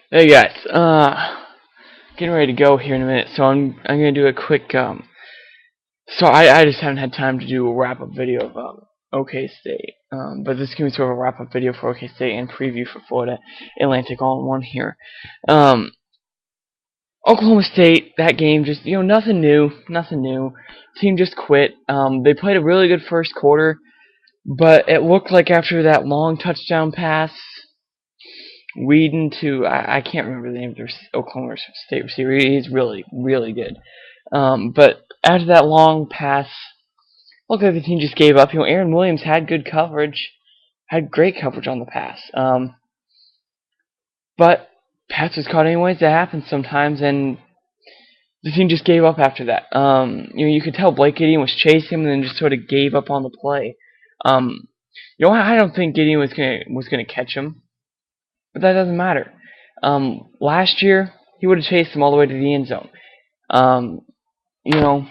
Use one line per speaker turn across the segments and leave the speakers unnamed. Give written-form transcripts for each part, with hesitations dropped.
Hey guys, getting ready to go here in a minute, so I'm gonna do a quick So I just haven't had time to do a wrap up video of OK State, but this is gonna be sort of a wrap up video for OK State and preview for Florida Atlantic all in one here. Um, Oklahoma State, that game just nothing new, nothing new. Team just quit. They played a really good first quarter, but it looked like after that long touchdown pass Whedon to I can't remember the name of their Oklahoma State receiver. He's really really good. But after that long pass, looked like the team just gave up. Aaron Williams had good coverage, had great coverage on the pass. But pass was caught anyways. That happens sometimes, and the team just gave up after that. You could tell Blake Gideon was chasing him and then just sort of gave up on the play. Um, I don't think Gideon was gonna catch him, but that doesn't matter. Last year he would have chased him all the way to the end zone. Um, you know,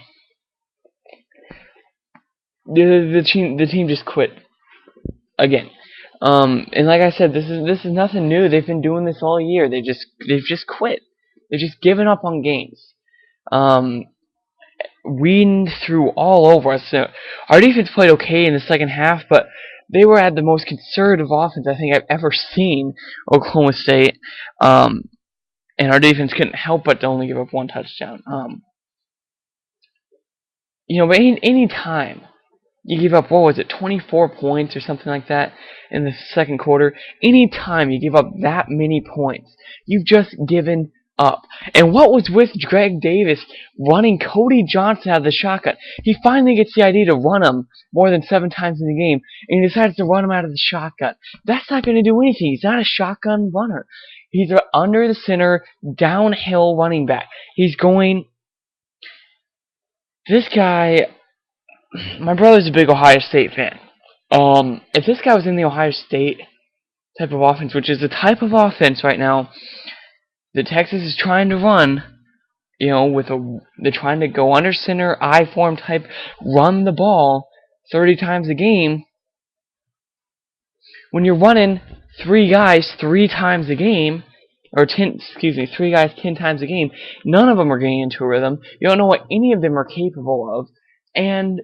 the team just quit again. And like I said, this is nothing new. They've been doing this all year. They've just quit. They've just given up on games. Um, Weeding through all over us. So our defense played okay in the second half, but they were at the most conservative offense I think I've ever seen Oklahoma State. And our defense couldn't help but to only give up one touchdown. But any time you give up, what was it, 24 points or something like that in the second quarter, any time you give up that many points, you've just given up. And what was with Greg Davis running Cody Johnson out of the shotgun? He finally gets the idea to run him more than 7 times in the game, and he decides to run him out of the shotgun. That's not going to do anything. He's not a shotgun runner. He's an under the center, downhill running back. He's going... This guy... My brother's a big Ohio State fan. If this guy was in the Ohio State type of offense, which is the type of offense right now that Texas is trying to run, they're trying to go under center, I form type, run the ball 30 times a game. When you're running 3 guys 3 times a game, or 3 guys 10 times a game, none of them are getting into a rhythm. You don't know what any of them are capable of, and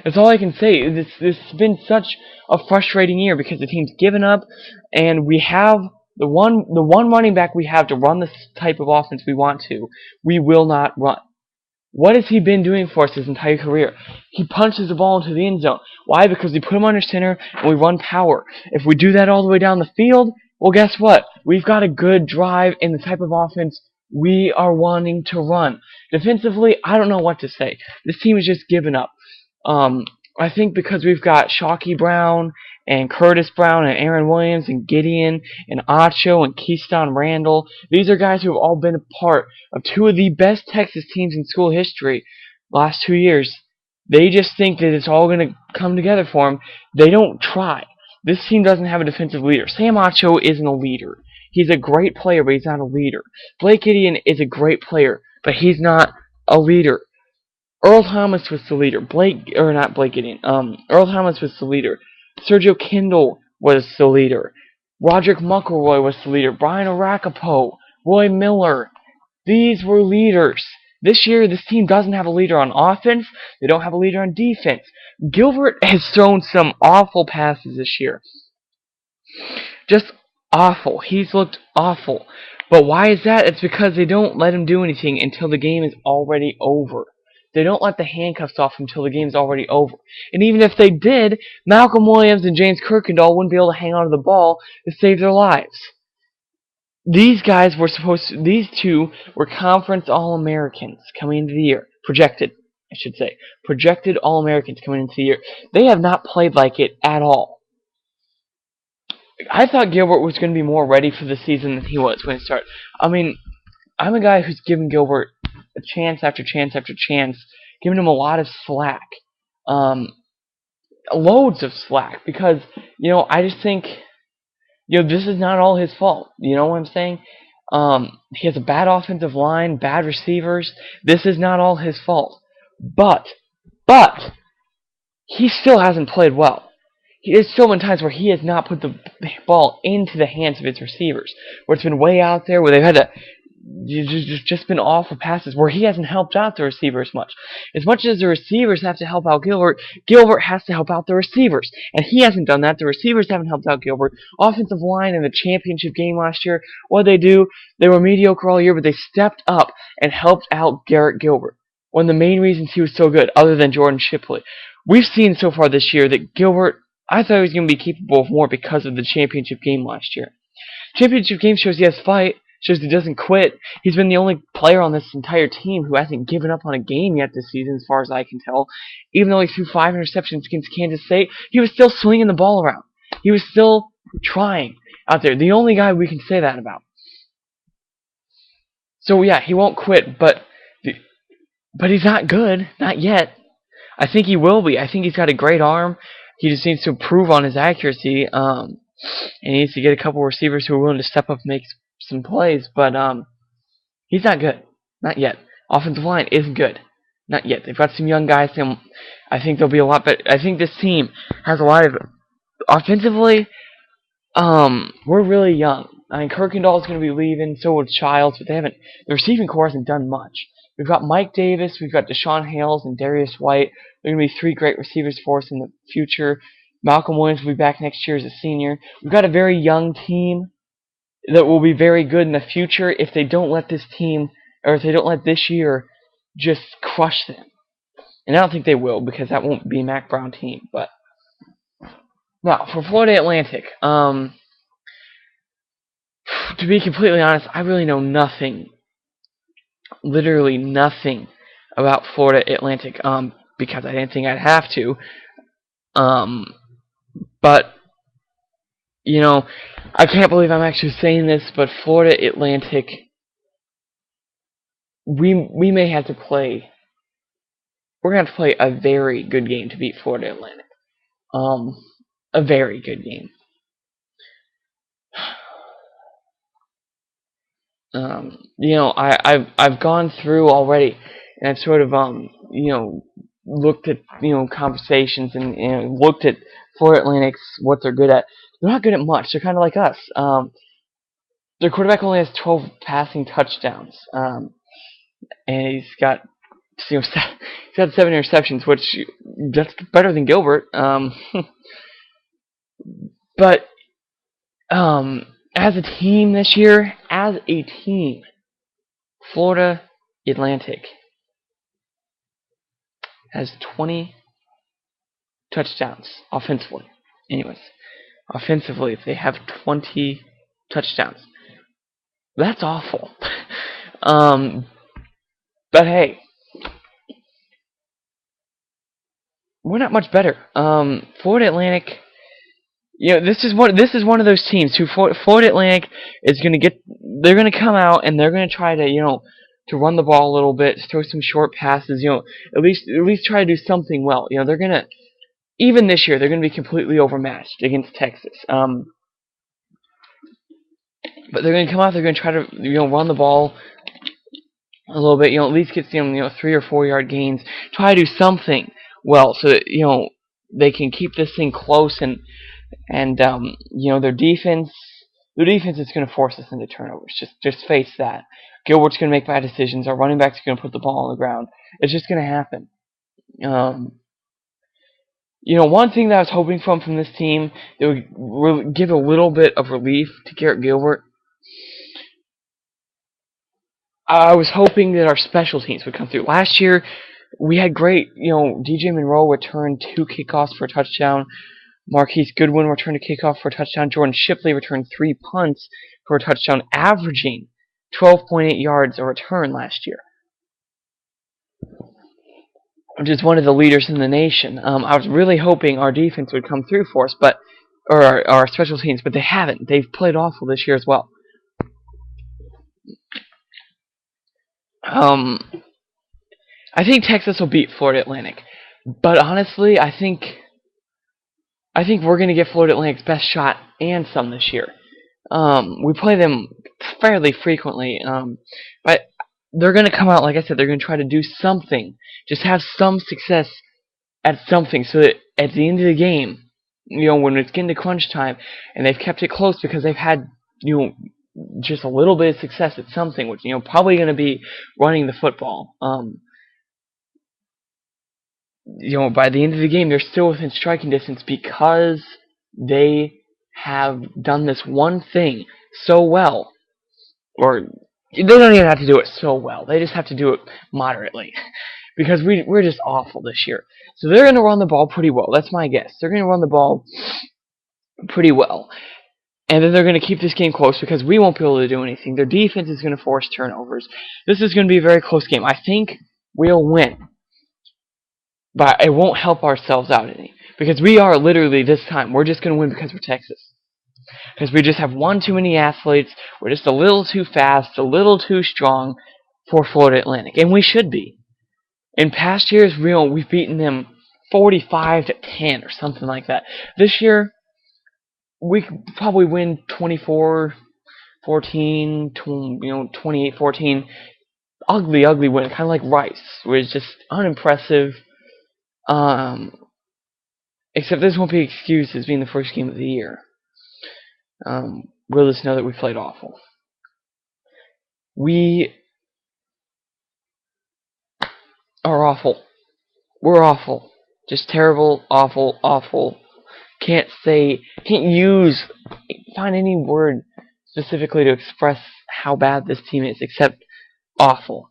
that's all I can say. This has been such a frustrating year because the team's given up, and we have the one running back we have to run this type of offense we want to. We will not run. What has he been doing for us his entire career? He punches the ball into the end zone. Why? Because we put him under center and we run power. If we do that all the way down the field, well, guess what? We've got a good drive in the type of offense we are wanting to run. Defensively, I don't know what to say. This team is just given up. I think because we've got Shockey Brown and Curtis Brown and Aaron Williams and Gideon and Acho and Keyshawn Randall. These are guys who have all been a part of 2 of the best Texas teams in school history last 2 years. They just think that it's all going to come together for them. They don't try. This team doesn't have a defensive leader. Sam Acho isn't a leader. He's a great player, but he's not a leader. Blake Gideon is a great player, but he's not a leader. Earl Thomas was the leader. Earl Thomas was the leader. Sergio Kindle was the leader. Roderick McElroy was the leader. Brian Arapaho, Roy Miller. These were leaders. This year, this team doesn't have a leader on offense. They don't have a leader on defense. Gilbert has thrown some awful passes this year. Just awful. He's looked awful. But why is that? It's because they don't let him do anything until the game is already over. They don't let the handcuffs off until the game's already over. And even if they did, Malcolm Williams and James Kirkendall wouldn't be able to hang on to the ball to save their lives. These 2 were conference All-Americans coming into the year. Projected All-Americans coming into the year. They have not played like it at all. I thought Gilbert was going to be more ready for the season than he was when he started. I mean, I'm a guy who's given Gilbert a chance after chance after chance, giving him a lot of slack. Loads of slack, because, I just think, this is not all his fault. You know what I'm saying? He has a bad offensive line, bad receivers. This is not all his fault. But, he still hasn't played well. there's so many times where he has not put the ball into the hands of his receivers, where it's been way out there, where they've had to just been awful passes, where he hasn't helped out the receivers much. As much as the receivers have to help out Gilbert, Gilbert has to help out the receivers, and he hasn't done that. The receivers haven't helped out Gilbert. Offensive line in the championship game last year, what did they do? They were mediocre all year, but they stepped up and helped out Garrett Gilbert. One of the main reasons he was so good, other than Jordan Shipley. We've seen so far this year that Gilbert, I thought he was going to be capable of more because of the championship game last year. Championship game shows he has fight, shows he doesn't quit. He's been the only player on this entire team who hasn't given up on a game yet this season, as far as I can tell. Even though he threw 5 interceptions against Kansas State, he was still swinging the ball around. He was still trying out there. The only guy we can say that about. So yeah, he won't quit, but he's not good, not yet. I think he will be. I think he's got a great arm. He just needs to improve on his accuracy. And he needs to get a couple receivers who are willing to step up and make some plays. But he's not good. Not yet. Offensive line isn't good. Not yet. They've got some young guys. I think they'll be a lot better. I think this team has a lot of... Offensively, we're really young. I mean, Kirkendall's going to be leaving, so will Childs, but the receiving core hasn't done much. We've got Mike Davis, we've got Deshaun Hales, and Darius White. They're going to be 3 great receivers for us in the future. Malcolm Williams will be back next year as a senior. We've got a very young team that will be very good in the future if they don't let this team, or if they don't let this year just crush them. And I don't think they will, because that won't be a Mac Brown team. But now, for Florida Atlantic, to be completely honest, I really know nothing, literally nothing about Florida Atlantic, because I didn't think I'd have to. But, you know, I can't believe I'm actually saying this, but Florida Atlantic, we may have to play, we're going to have to play a very good game to beat Florida Atlantic. A very good game. You know, I've gone through already, and I've sort of, you know, looked at, you know, conversations and looked at Florida Atlantic's, what they're good at. They're not good at much. They're kind of like us. Their quarterback only has 12 passing touchdowns, and he's got, you know, he's got 7 interceptions, which that's better than Gilbert. But as a team this year, Florida Atlantic has 20 touchdowns offensively. Anyways, offensively, they have 20 touchdowns. That's awful. But hey, we're not much better. Florida Atlantic, you know, this is one of those teams who Florida Atlantic is going to get. They're going to come out and they're going to try to, you know, to run the ball a little bit, throw some short passes. You know, at least try to do something well. You know, they're going to, even this year, they're going to be completely overmatched against Texas. But they're going to come out. They're going to try to, you know, run the ball a little bit. You know, at least get some, you know, 3 or 4 yard gains. Try to do something well so that, you know, they can keep this thing close and you know, their defense is going to force us into turnovers. Just face that. Gilbert's going to make bad decisions. Our running back's going to put the ball on the ground. It's just going to happen. You know, one thing that I was hoping from this team that would give a little bit of relief to Garrett Gilbert, I was hoping that our special teams would come through. Last year, we had great, you know, DJ Monroe returned 2 kickoffs for a touchdown. Marquise Goodwin returned a kickoff for a touchdown. Jordan Shipley returned 3 punts for a touchdown, averaging 12.8 yards a return last year, which is one of the leaders in the nation. I was really hoping our defense would come through for us, or our special teams, but they haven't. They've played awful this year as well. I think Texas will beat Florida Atlantic, but honestly, I think we're going to get Florida Atlantic's best shot and some this year. We play them fairly frequently, but they're going to come out, like I said, they're going to try to do something. Just have some success at something so that at the end of the game, when it's getting to crunch time, and they've kept it close because they've had, just a little bit of success at something, which, probably going to be running the football. By the end of the game, they're still within striking distance because they have done this one thing so well. Or, they don't even have to do it so well. They just have to do it moderately. Because we're just awful this year. So they're going to run the ball pretty well. That's my guess. They're going to run the ball pretty well. And then they're going to keep this game close because we won't be able to do anything. Their defense is going to force turnovers. This is going to be a very close game. I think we'll win. But it won't help ourselves out any. Because we are literally, this time, we're just going to win because we're Texas. Because we just have one too many athletes. We're just a little too fast, a little too strong for Florida Atlantic. And we should be. In past years, we've beaten them 45-10 or something like that. This year, we could probably win 24-14, 28-14. Ugly, ugly win, kind of like Rice, where it's just unimpressive. Except this won't be excused as being the first game of the year. We'll just know that we played awful. We are awful. We're awful. Just terrible, awful, awful. Can't find any word specifically to express how bad this team is, except awful.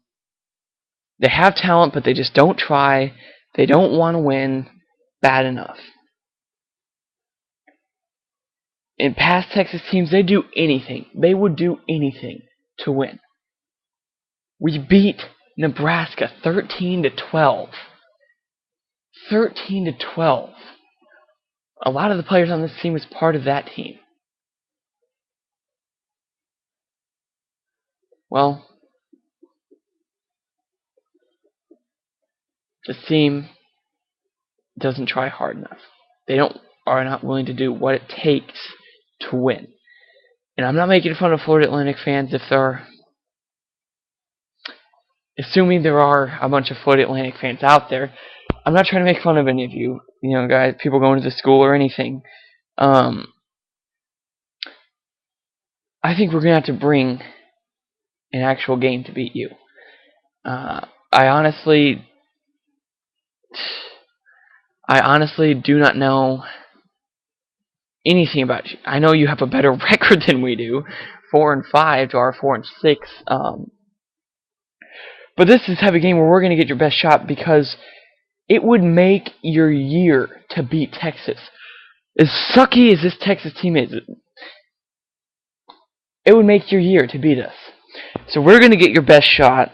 They have talent, but they just don't try. They don't want to win bad enough. In past Texas teams, they do anything. They would do anything to win. We beat Nebraska 13-12. 13-12. A lot of the players on this team was part of that team. Well, this team doesn't try hard enough. They are not willing to do what it takes to win. And I'm not making fun of Florida Atlantic fans if they're assuming there are a bunch of Florida Atlantic fans out there. I'm not trying to make fun of any of you, guys, people going to the school or anything. I think we're going to have to bring an actual game to beat you. I honestly do not know anything about you. I know you have a better record than we do, 4-5 to our 4-6. But this is the type of game where we're going to get your best shot because it would make your year to beat Texas. As sucky as this Texas team is, it would make your year to beat us. So we're going to get your best shot,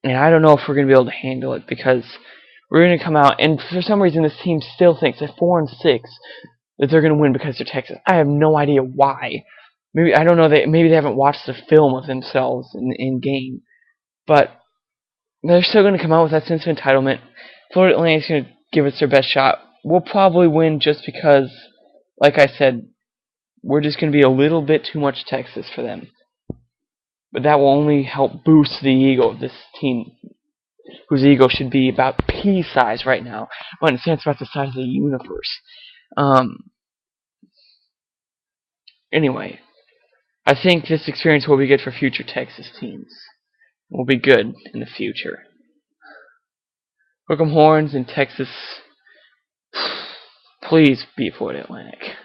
and I don't know if we're going to be able to handle it because we're going to come out, and for some reason this team still thinks at 4-6 that they're going to win because they're Texas. I have no idea why. Maybe I don't know. Maybe they haven't watched the film of themselves in game, but they're still going to come out with that sense of entitlement. Florida Atlantic's going to give us their best shot. We'll probably win just because, like I said, we're just going to be a little bit too much Texas for them. But that will only help boost the ego of this team, whose ego should be about pea size right now, but in a sense about the size of the universe. Anyway, I think this experience will be good for future Texas teams. Will be good in the future. Hook 'em horns in Texas. Please beat Florida Atlantic.